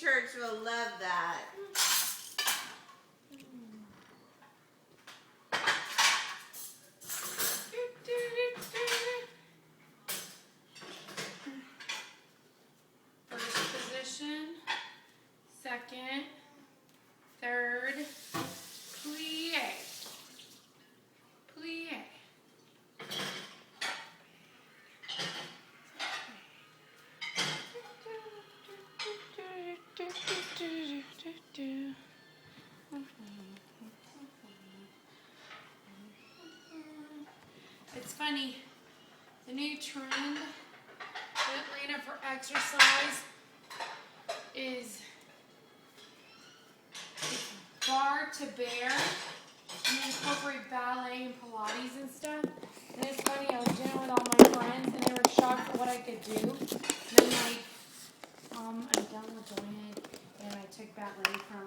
Church will love that. First position, second, third, plie. Plie. It's funny, the new trend in Atlanta for exercise is bar to bear and then incorporate ballet and Pilates and stuff. And it's funny, I was doing it with all my friends and they were shocked at what I could do. And I'm like, I'm done with doing it.